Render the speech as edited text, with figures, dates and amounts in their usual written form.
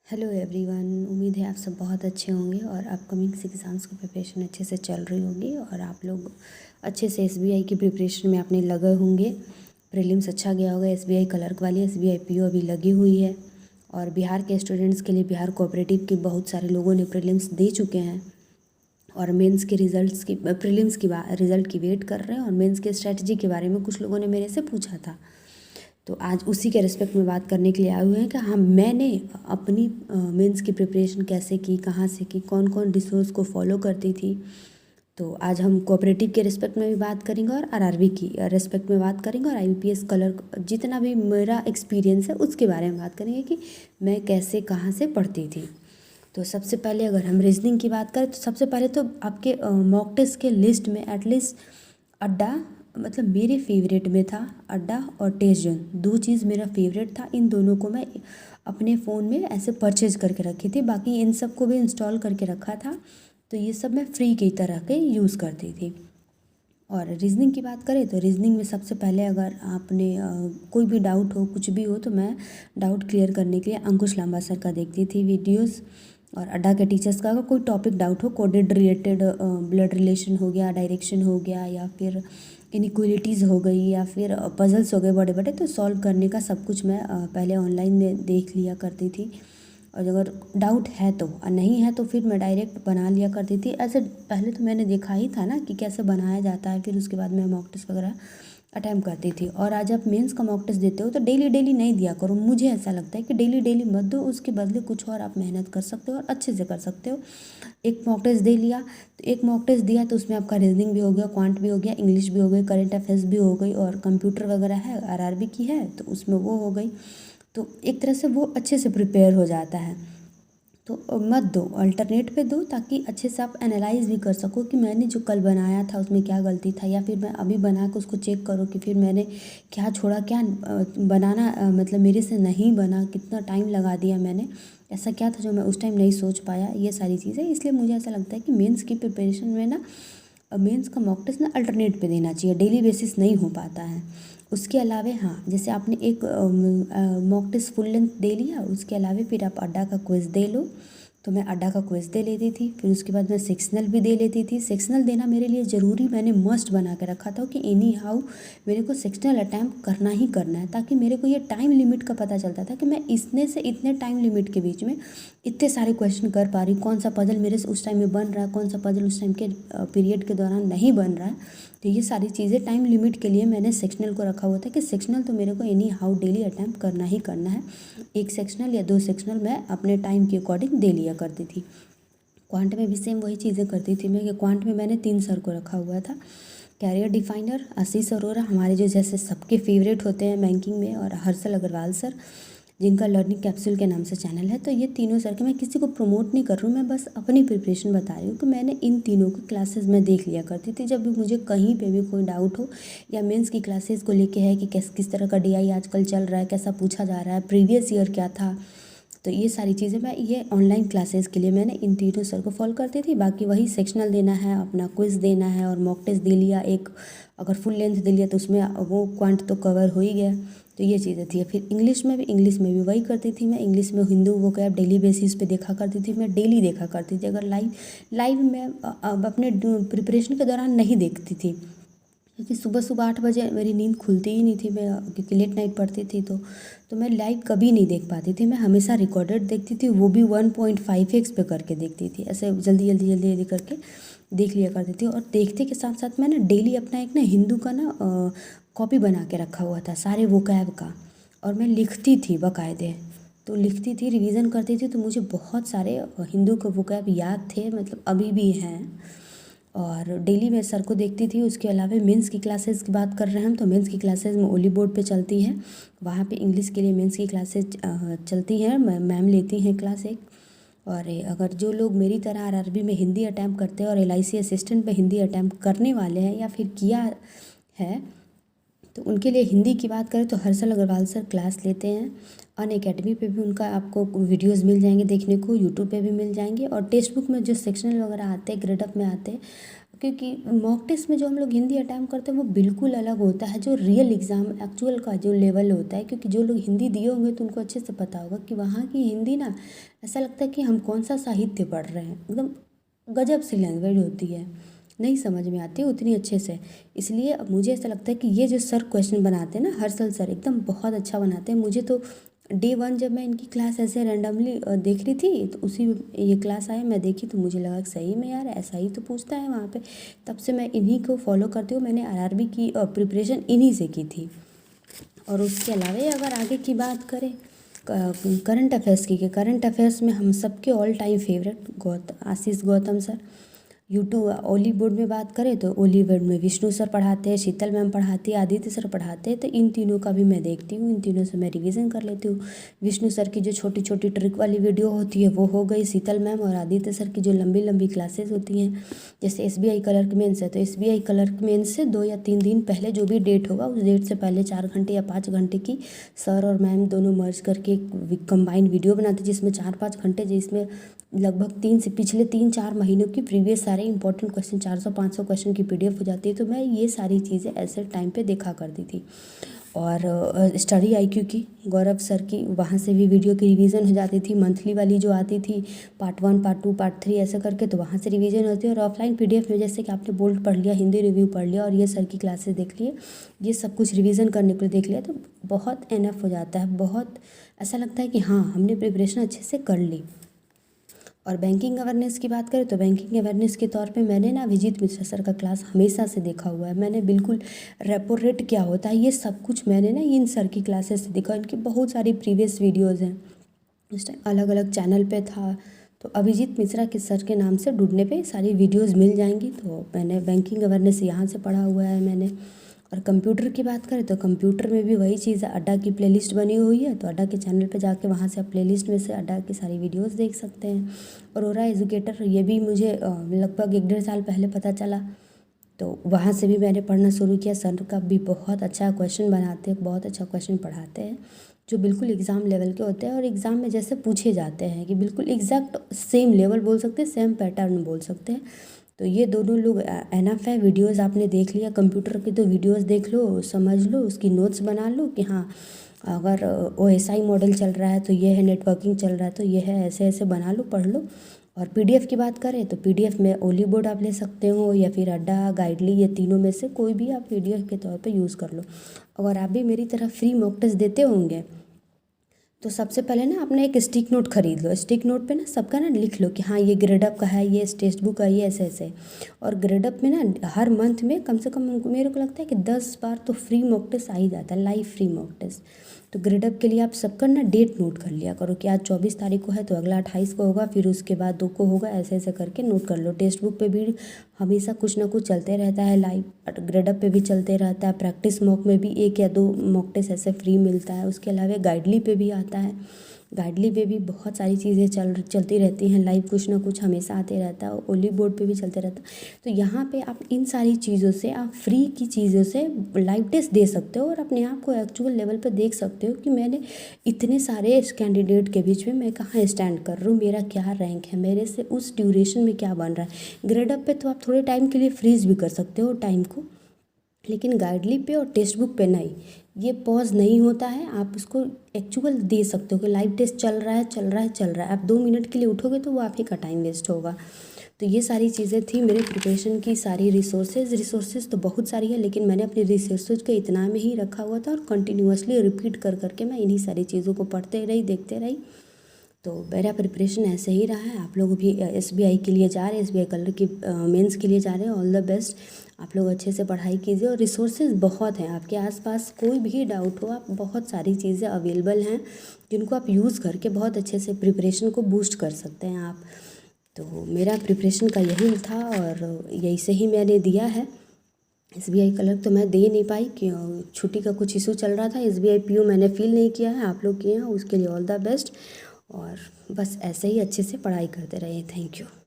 Hello everyone. उम्मीद है आप सब बहुत अच्छे होंगे और अपकमिंग एग्ज़ाम्स की प्रिपरेशन अच्छे से चल रही होगी और आप लोग अच्छे से एसबीआई की प्रिपरेशन में अपने लगे होंगे। प्रीलिम्स अच्छा गया होगा। एसबीआई क्लर्क वाली एसबीआई पीओ अभी लगी हुई है और बिहार के स्टूडेंट्स के लिए बिहार कोऑपरेटिव के बहुत सारे लोगों ने प्रीलिम्स दे चुके हैं और मेंस के रिजल्ट्स की प्रीलिम्स की रिज़ल्ट की वेट कर रहे हैं और मेंस के स्ट्रेटजी के बारे में कुछ लोगों ने मेरे से पूछा था। तो आज उसी के रिस्पेक्ट में बात करने के लिए आए हुए हैं कि हाँ, मैंने अपनी मेंस की प्रिपरेशन कैसे की, कहाँ से की, कौन कौन रिसोर्स को फॉलो करती थी। तो आज हम कोऑपरेटिव के रिस्पेक्ट में भी बात करेंगे और आरआरबी की रिस्पेक्ट में बात करेंगे और आईबीपीएस क्लर्क जितना भी मेरा एक्सपीरियंस है उसके बारे में बात करेंगे कि मैं कैसे कहाँ से पढ़ती थी। तो सबसे पहले अगर हम रीजनिंग की बात करें तो सबसे पहले तो आपके मॉक टेस्ट के लिस्ट में एटलीस्ट अड्डा, मतलब मेरे फेवरेट में था अड्डा और टेस्ट जोन। दो चीज़ मेरा फेवरेट था। इन दोनों को मैं अपने फ़ोन में ऐसे परचेज करके रखी थी। बाकी इन सब को भी इंस्टॉल करके रखा था। तो ये सब मैं फ्री की तरह के यूज़ करती थी। और रीजनिंग की बात करें तो रीजनिंग में सबसे पहले अगर आपने कोई भी डाउट हो, कुछ भी हो, तो मैं डाउट क्लियर करने के लिए अंकुश लांबा सर का देखती थी वीडियोस और अड्डा के टीचर्स का। अगर कोई टॉपिक डाउट हो, कोडेड रिलेटेड, ब्लड रिलेशन हो गया, डायरेक्शन हो गया, या फिर इनइक्वलिटीज़ हो गई, या फिर पजल्स हो गए बड़े बड़े, तो सॉल्व करने का सब कुछ मैं पहले ऑनलाइन में देख लिया करती थी। और अगर डाउट है तो, और नहीं है तो फिर मैं डायरेक्ट बना लिया करती थी। ऐसे पहले तो मैंने देखा ही था ना कि कैसे बनाया जाता है, फिर उसके बाद मैं मॉक टेस्ट वगैरह अटैम्प्ट करती थी। और आज आप मेंस का मॉक टेस्ट देते हो तो डेली डेली नहीं दिया करो। मुझे ऐसा लगता है कि डेली डेली मत दो, उसके बदले कुछ और आप मेहनत कर सकते हो और अच्छे से कर सकते हो। एक मॉक टेस्ट दे लिया, तो एक मॉक टेस्ट दिया तो उसमें आपका रीजनिंग भी हो गया, क्वांट भी हो गया, इंग्लिश भी हो गई, करंट अफेयर्स भी हो गई, और कंप्यूटर वगैरह है, आरआरबी की है तो उसमें वो हो गई। तो एक तरह से वो अच्छे से प्रिपेयर हो जाता है। तो मत दो, अल्टरनेट पे दो, ताकि अच्छे से आप एनालाइज भी कर सको कि मैंने जो कल बनाया था उसमें क्या गलती था, या फिर मैं अभी बना के उसको चेक करो कि फिर मैंने क्या छोड़ा, क्या बनाना मतलब मेरे से नहीं बना, कितना टाइम लगा दिया मैंने, ऐसा क्या था जो मैं उस टाइम नहीं सोच पाया, ये सारी चीज़ें। इसलिए मुझे ऐसा लगता है कि मेंस की प्रिपरेशन में ना मेंस का मॉक टेस्ट ना अल्टरनेट पे देना चाहिए, डेली बेसिस नहीं हो पाता है। उसके अलावा हाँ, जैसे आपने एक मॉक टेस्ट फुल लेंथ दे लिया, उसके अलावा फिर आप अड्डा का क्विज़ दे लो। तो मैं अड्डा का क्विज़ दे लेती थी, फिर उसके बाद मैं सेक्शनल भी दे लेती थी। सेक्शनल देना मेरे लिए ज़रूरी, मैंने मस्ट बना के रखा था कि एनी हाउ मेरे को सेक्शनल अटैम्प्ट करना ही करना है, ताकि मेरे को ये टाइम लिमिट का पता चलता था कि मैं इतने से इतने टाइम लिमिट के बीच में इतने सारे क्वेश्चन कर पा रही, कौन सा पजल मेरे से उस टाइम में बन रहा है, कौन सा पजल उस टाइम के पीरियड के दौरान नहीं बन रहा है। तो ये सारी चीज़ें टाइम लिमिट के लिए मैंने सेक्शनल को रखा हुआ था कि सेक्शनल तो मेरे को एनी हाउ डेली अटैम्प्ट करना ही करना है। एक सेक्शनल या दो सेक्शनल मैं अपने टाइम के अकॉर्डिंग दे लिया करती थी। क्वांट में भी सेम वही चीज़ें करती थी मैं, कि क्वांट में मैंने 3 सर को रखा हुआ था। कैरियर डिफाइनर आशीष अरोरा, हमारे जो जैसे सबके फेवरेट होते हैं बैंकिंग में, और हर्षल अग्रवाल सर, जिनका लर्निंग कैप्सूल के नाम से चैनल है। तो ये तीनों सर के, मैं किसी को प्रमोट नहीं कर रही हूँ, मैं बस अपनी प्रिपरेशन बता रही हूँ कि मैंने इन तीनों की क्लासेस में देख लिया करती थी। जब भी मुझे कहीं पे भी कोई डाउट हो, या मेंस की क्लासेस को लेके है कि किस तरह का डीआई आजकल चल रहा है, कैसा पूछा जा रहा है, प्रीवियस ईयर क्या था, तो ये सारी चीज़ें मैं ये ऑनलाइन क्लासेस के लिए मैंने इन तीनों सर को फॉलो करती थी। बाकी वही सेक्शनल देना है, अपना क्विज़ देना है, और मॉक टेस्ट दे लिया एक, अगर फुल लेंथ दे लिया तो उसमें वो क्वांट तो कवर हो ही गया। तो ये चीज़ें थी। फिर इंग्लिश में भी वही करती थी मैं। इंग्लिश में हिंदू वोकैब डेली बेसिस पे देखा करती थी मैं, डेली देखा करती थी। अगर लाइव मैं अब अपने प्रिपरेशन के दौरान नहीं देखती थी, क्योंकि सुबह सुबह 8 बजे मेरी नींद खुलती ही नहीं थी, मैं क्योंकि लेट नाइट पढ़ती थी। तो मैं लाइव कभी नहीं देख पाती थी, मैं हमेशा रिकॉर्डेड देखती थी, वो भी 1.5x पे करके देखती थी। ऐसे जल्दी जल्दी जल्दी जल्दी करके देख लिया करती थी। और देखते के साथ साथ मैं ना डेली अपना एक ना हिंदू का ना कॉपी बना के रखा हुआ था सारे वोकैब का, और मैं लिखती थी बाकायदे। तो लिखती थी, रिवीजन करती थी, तो मुझे बहुत सारे हिंदू के वोकैब याद थे, मतलब अभी भी हैं। और डेली मैं सर को देखती थी। उसके अलावा मेंस की क्लासेस की बात कर रहे हैं हम, तो मेंस की क्लासेस में ओली बोर्ड पे चलती है, वहाँ पे इंग्लिश के लिए मेंस की क्लासेस चलती हैं, मैम लेती हैं क्लास एक। और अगर जो लोग मेरी तरह आरआरबी में हिंदी अटैम्प्ट करते हैं और एलआईसी असिस्टेंट में हिंदी अटैम्प्ट करने वाले हैं या फिर किया है, तो उनके लिए हिंदी की बात करें तो हर्षल अग्रवाल सर क्लास लेते हैं। अनअकैडमी पे भी उनका आपको वीडियोस मिल जाएंगे देखने को, यूट्यूब पे भी मिल जाएंगे। और टेक्स्ट बुक में जो सेक्शनल वगैरह आते हैं, ग्रेड अप में आते हैं, क्योंकि मॉक टेस्ट में जो हम लोग हिंदी अटैम्प्ट करते हैं वो बिल्कुल अलग होता है जो रियल एग्ज़ाम एक्चुअल का जो लेवल होता है। क्योंकि जो लोग हिंदी दिए होंगे तो उनको अच्छे से पता होगा कि वहाँ की हिंदी ना ऐसा लगता है कि हम कौन सा साहित्य पढ़ रहे हैं, एकदम गजब सी लैंग्वेज होती है, नहीं समझ में आती है उतनी अच्छे से। इसलिए अब मुझे ऐसा लगता है कि ये जो सर क्वेश्चन बनाते हैं ना, हर्षल सर एकदम बहुत अच्छा बनाते हैं। मुझे तो डे 1 जब मैं इनकी क्लास ऐसे रैंडमली देख रही थी तो उसी ये क्लास आया, मैं देखी तो मुझे लगा कि सही में यार ऐसा ही तो पूछता है वहाँ पे। तब से मैं इन्हीं को फॉलो करती हूँ। मैंने आरआरबी की प्रिपरेशन इन्हीं से की थी। और उसके अलावा अगर आगे की बात करें करंट अफेयर्स की, कि करंट अफेयर्स में हम सबके ऑल टाइम फेवरेट आशीष गौतम सर। यूट्यूब ओली बोर्ड में बात करें तो ओली बोर्ड में विष्णु सर पढ़ाते हैं, शीतल मैम पढ़ाती है, आदित्य सर पढ़ाते हैं। तो इन तीनों का भी मैं देखती हूँ, इन तीनों से मैं रिवीजन कर लेती हूँ। विष्णु सर की जो छोटी छोटी ट्रिक वाली वीडियो होती है वो हो गई, शीतल मैम और आदित्य सर की जो लंबी लंबी क्लासेस होती हैं, जैसे एसबीआई क्लर्क मेंस है तो एसबीआई क्लर्क मेंस से 2 या 3 दिन पहले जो भी डेट होगा उस डेट से पहले 4 घंटे या 5 घंटे की सर और मैम दोनों मर्ज करके एक कंबाइंड वीडियो बनाते हैं, जिसमें 4-5 घंटे, जिसमें लगभग पिछले 3-4 महीनों की प्रीवियस सारे इंपॉर्टेंट क्वेश्चन 400-500 क्वेश्चन की पीडीएफ हो जाती है। तो मैं ये सारी चीज़ें ऐसे टाइम पे देखा करती थी। और स्टडी आईक्यू की गौरव सर की, वहाँ से भी वीडियो की रिवीजन हो जाती थी, मंथली वाली जो आती थी पार्ट 1 पार्ट 2 पार्ट 3 ऐसे करके, तो वहाँ से रिवीजन होती है। और ऑफलाइन पीडीएफ में जैसे कि आपने बोल्ड पढ़ लिया, हिंदी रिव्यू पढ़ लिया और ये सर की क्लासेस देख लिए, ये सब कुछ रिवीजन करने के लिए देख लिया, तो बहुत एनफ हो जाता है। बहुत ऐसा लगता है कि हाँ हमने प्रिपरेशन अच्छे से कर ली। और बैंकिंग अवेयरनेस की बात करें तो बैंकिंग अवेयरनेस के तौर पे मैंने ना अभिजीत मिश्रा सर का क्लास हमेशा से देखा हुआ है। मैंने बिल्कुल रेपो रेट क्या होता है ये सब कुछ मैंने ना इन सर की क्लासेस से देखा। इनकी बहुत सारी प्रीवियस वीडियोज़ हैं, उस टाइम अलग अलग चैनल पे था। तो अभिजीत मिश्रा के सर के नाम से ढूंढने पे सारी वीडियोज़ मिल जाएंगी। तो मैंने बैंकिंग अवेयरनेस यहाँ से पढ़ा हुआ है मैंने। और कंप्यूटर की बात करें तो कंप्यूटर में भी वही चीज़ है, अड्डा की प्लेलिस्ट बनी हुई है, तो अड्डा के चैनल पे जाके वहाँ से आप प्लेलिस्ट में से अड्डा की सारी वीडियोस देख सकते हैं। और ओरा एजुकेटर, ये भी मुझे लगभग 1-1.5 साल पहले पता चला, तो वहाँ से भी मैंने पढ़ना शुरू किया। सर का भी बहुत अच्छा क्वेश्चन बनाते हैं, बहुत अच्छा क्वेश्चन पढ़ाते हैं, जो बिल्कुल एग्ज़ाम लेवल के होते हैं और एग्ज़ाम में जैसे पूछे जाते हैं कि बिल्कुल एग्जैक्ट सेम लेवल बोल सकते हैं, सेम पैटर्न बोल सकते हैं। तो ये दोनों लोग एनफ है। वीडियोज़ आपने देख लिया कंप्यूटर की, तो वीडियोज़ देख लो, समझ लो, उसकी नोट्स बना लो कि हाँ अगर OSI मॉडल चल रहा है तो ये है, नेटवर्किंग चल रहा है तो ये है, ऐसे ऐसे बना लो, पढ़ लो। और पीडीएफ की बात करें तो पीडीएफ में ओली बोर्ड आप ले सकते हो या फिर अड्डा, गाइडली, ये तीनों में से कोई भी आप पीडीएफ के तौर पे यूज़ कर लो। अगर आप भी मेरी तरह फ्री मॉक टेस्ट देते होंगे तो सबसे पहले ना अपना एक स्टिक नोट खरीद लो। स्टिक नोट पे ना सबका ना लिख लो कि हाँ ये ग्रेडअप का है, ये टेक्स्ट बुक का, ये ऐसे ऐसे। और ग्रेडअप में ना हर मंथ में कम से कम मेरे को लगता है कि 10 बार तो फ्री मॉक टेस्ट आ ही जाता है, लाइव फ्री मॉक टेस्ट। तो ग्रेडअप के लिए आप सबका ना डेट नोट कर लिया करो कि आज 24 तारीख को है तो अगला 28 को होगा, फिर उसके बाद 2 को होगा, ऐसे ऐसे करके नोट कर लो। टेक्स्ट बुक पे भी हमेशा कुछ ना कुछ चलते रहता है, लाइव ग्रेडअप पे भी चलते रहता है, प्रैक्टिस मॉक में भी 1 या 2 मॉक टेस्ट ऐसे फ्री मिलता है। उसके अलावा गाइडली पे भी आता है, गाइडली पे भी बहुत सारी चीज़ें चलती रहती हैं, लाइव कुछ ना कुछ हमेशा आते रहता है, ओली बोर्ड पे भी चलते रहता है। तो यहाँ पे आप इन सारी चीज़ों से, आप फ्री की चीज़ों से लाइव टेस्ट दे सकते हो और अपने आप को एक्चुअल लेवल पे देख सकते हो कि मैंने इतने सारे कैंडिडेट के बीच में मैं कहाँ स्टैंड कर रहा हूँ, मेरा क्या रैंक है, मेरे से उस ड्यूरेशन में क्या बन रहा है। ग्रेडअप पे तो आप थोड़े टाइम के लिए फ्रीज भी कर सकते हो टाइम को, लेकिन गाइडली पे और टेक्स्ट बुक पे नहीं, ये पॉज नहीं होता है। आप उसको एक्चुअल दे सकते हो कि लाइव टेस्ट चल रहा है, चल रहा है, चल रहा है। आप 2 मिनट के लिए उठोगे तो वो आप ही का टाइम वेस्ट होगा। तो ये सारी चीज़ें थी मेरे प्रिपरेशन की सारी रिसोर्सेज तो बहुत सारी है, लेकिन मैंने अपनी रिसोर्सेज को इतना में ही रखा हुआ था और कंटिन्यूसली रिपीट कर करके मैं इन्हीं सारी चीज़ों को पढ़ते रही, देखते रही। तो मेरा प्रिपरेशन ऐसे ही रहा है। आप लोग भी SBI के लिए जा रहे हैं, SBI कलर की मेंस के लिए जा रहे हैं, ऑल द बेस्ट। आप लोग अच्छे से पढ़ाई कीजिए और रिसोर्सेज बहुत हैं आपके आसपास, कोई भी डाउट हो आप, बहुत सारी चीज़ें अवेलेबल हैं जिनको आप यूज़ करके बहुत अच्छे से प्रिपरेशन को बूस्ट कर सकते हैं आप। तो मेरा प्रिपरेशन का यही था और यही से ही मैंने दिया है। SBI क्लर्क तो मैं दे नहीं पाई कि छुट्टी का कुछ इशू चल रहा था। SBI PO मैंने फील नहीं किया है, आप लोग किए हैं, उसके लिए ऑल द बेस्ट। और बस ऐसे ही अच्छे से पढ़ाई करते रहिए। Thank you.